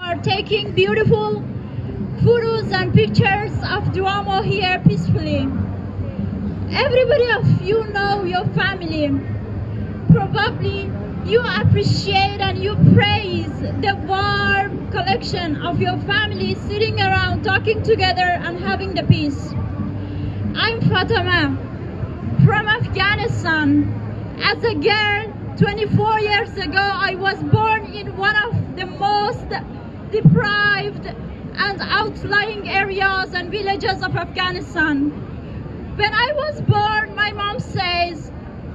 are taking beautiful photos and pictures of Duomo here peacefully. Everybody of you know your family. Probably you appreciate and you praise the warm collection of your family sitting around talking together and having the peace. I'm Fatima from Afghanistan. As a girl, 24 years ago, I was born in one of the most deprived and outlying areas and villages of Afghanistan. When I was born, my mom says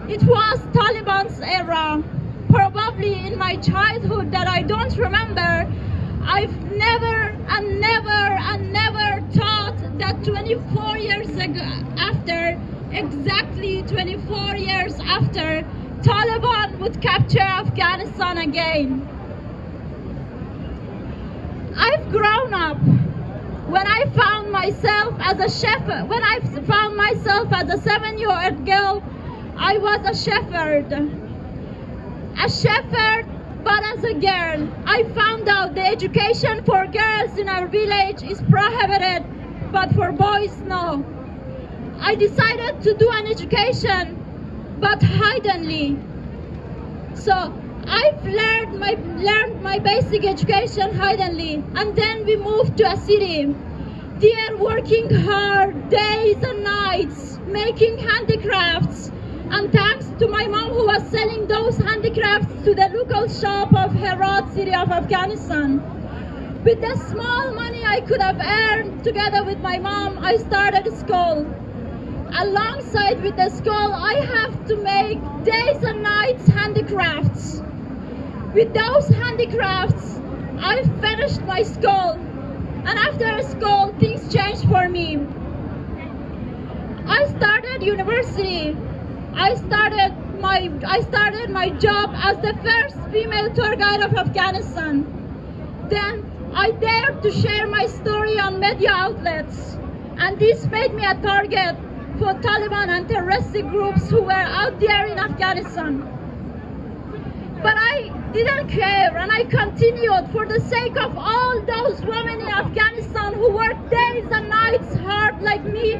it was Taliban's era. Probably in my childhood that I don't remember, I've never thought that 24 years ago, exactly 24 years after, Taliban would capture Afghanistan again. I've grown up. When I found myself as a shepherd, when I found myself as a 7-year-old girl, I was a shepherd, but as a girl. I found out the education for girls in our village is prohibited, but for boys, no. I decided to do an education, but hiddenly. So I've learned my basic education hiddenly, and then we moved to a city. There working hard days and nights, making handicrafts, and thanks to my mom who was selling those handicrafts to the local shop of Herat city of Afghanistan. With the small money I could have earned together with my mom, I started school. Alongside with the school, I have to make days and nights handicrafts. With those handicrafts, I finished my school. And after school, things changed for me. I started university. I started my job as the first female tour guide of Afghanistan. Then I dared to share my story on media outlets, and this made me a target for Taliban and terroristic groups who were out there in Afghanistan. But I didn't care, and I continued for the sake of all those women in Afghanistan who worked days and nights hard like me.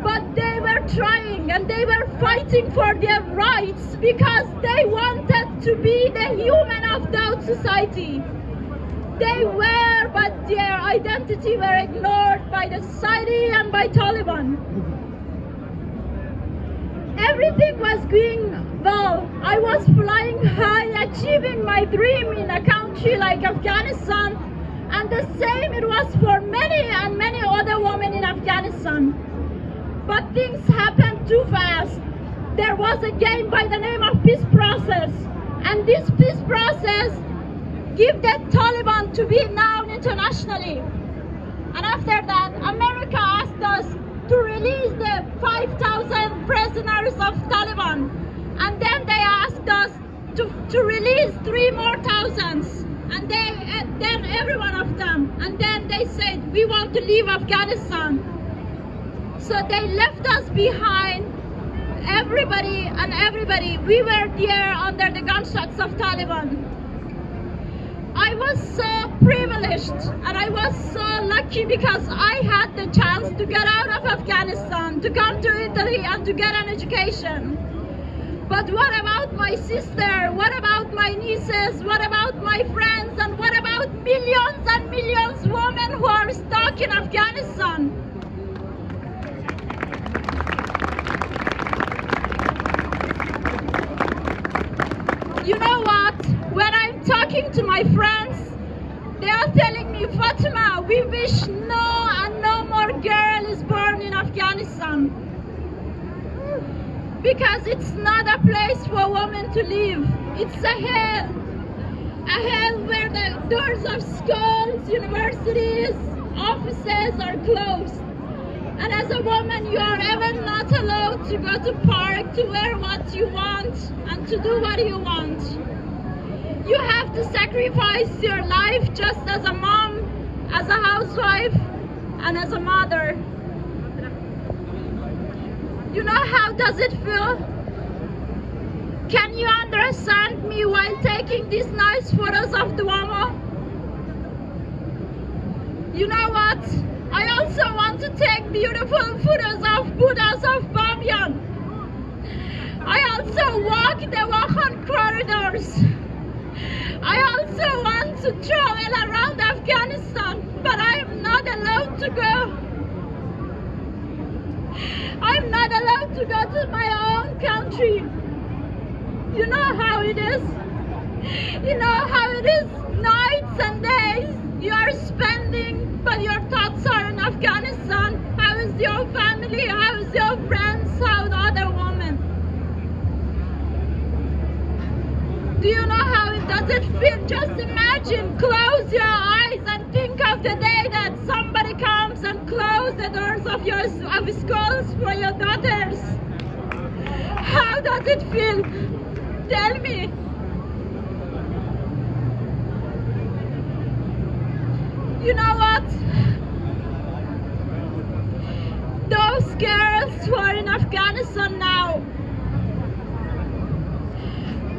But they were trying and they were fighting for their rights because they wanted to be the human of that society. They were, but their identity were ignored by the society and by Taliban. Everything was going well. I was flying high, achieving my dream in a country like Afghanistan, and the same it was for many and many other women in Afghanistan. But things happened too fast. There was a game by the name of peace process, and this peace process gave the Taliban to be known internationally. And after that, America asked us to release the 5,000 prisoners of Taliban, and then they asked us to release 3 more thousands, and then every one of them, and then they said we want to leave Afghanistan. So they left us behind, everybody. We were there under the gunshots of Taliban. I was so privileged and I was so lucky because I had the chance to get out of Afghanistan, to come to Italy and to get an education. But what about my sister? What about my nieces? What about my friends? And what about millions and millions of women who are stuck in Afghanistan? You know what? When I'm talking to my friends, they are telling me, Fatima, we wish no more girl is born in Afghanistan. Because it's not a place for women to live. It's a hell where the doors of schools, universities, offices are closed. And as a woman, you are even not allowed to go to park, to wear what you want, and to do what you want. You have to sacrifice your life just as a mom, as a housewife, and as a mother. You know how does it feel? Can you understand me while taking these nice photos of Duomo? You know what? I also want to take beautiful photos of Buddhas of Bamyan. I also walk the Wakhan corridors. I also want to travel around Afghanistan, but I am not allowed to go. I'm not allowed to go to my own country. You know how it is. You know how it is. Nights and days you are spending, but your thoughts are in Afghanistan. How is your family? How is your friends? How the other women? Do you know how it does it feel? Just imagine, close your eyes and think of the day that somebody comes and close the doors of your schools for your daughters. How does it feel? Tell me. You know what? Those girls who are in Afghanistan now,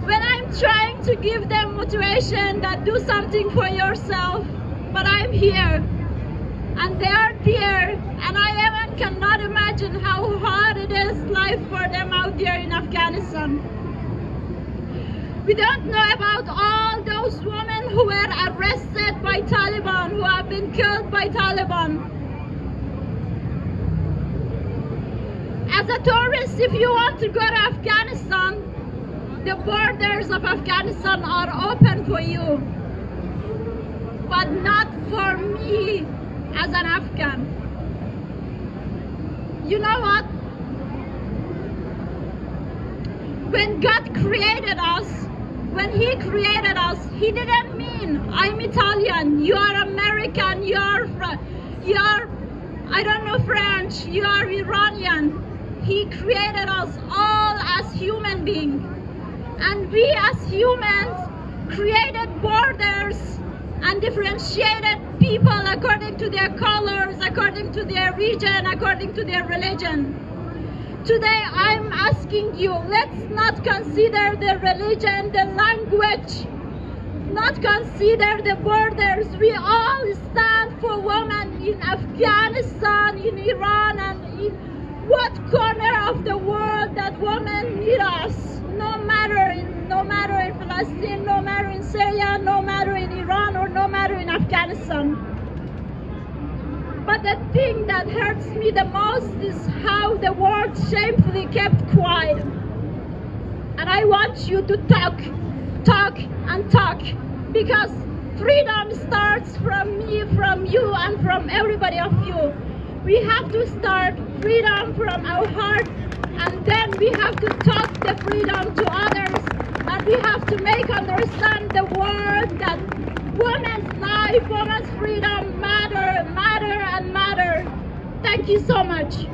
when I'm trying to give them motivation that do something for yourself, but I'm here and they are there, and I even cannot imagine how hard it is life for them out there in Afghanistan. We don't know about all those women who were arrested by Taliban, who have been killed by Taliban. As a tourist, if you want to go to Afghanistan, the borders of Afghanistan are open for you, but not for me as an Afghan. You know what? When God created us, when He created us, He didn't mean I'm Italian, you are American, you are I don't know French, you are Iranian. He created us all as human beings. And we as humans created borders and differentiated people according to their colors, according to their region, according to their religion. Today I'm asking you, let's not consider the religion, the language, not consider the borders. We all stand for women in Afghanistan, in Iran, and in what corner of the world that women need us. No matter in Palestine, no matter in Syria, no matter in Iran, or no matter in Afghanistan. But the thing that hurts me the most is how the world shamefully kept quiet. And I want you to talk, and talk, because freedom starts from me, from you, and from everybody of you. We have to start freedom from our heart, and then we have to talk the freedom to others, and we have to make understand the world that women's life, women's freedom matter. Thank you so much.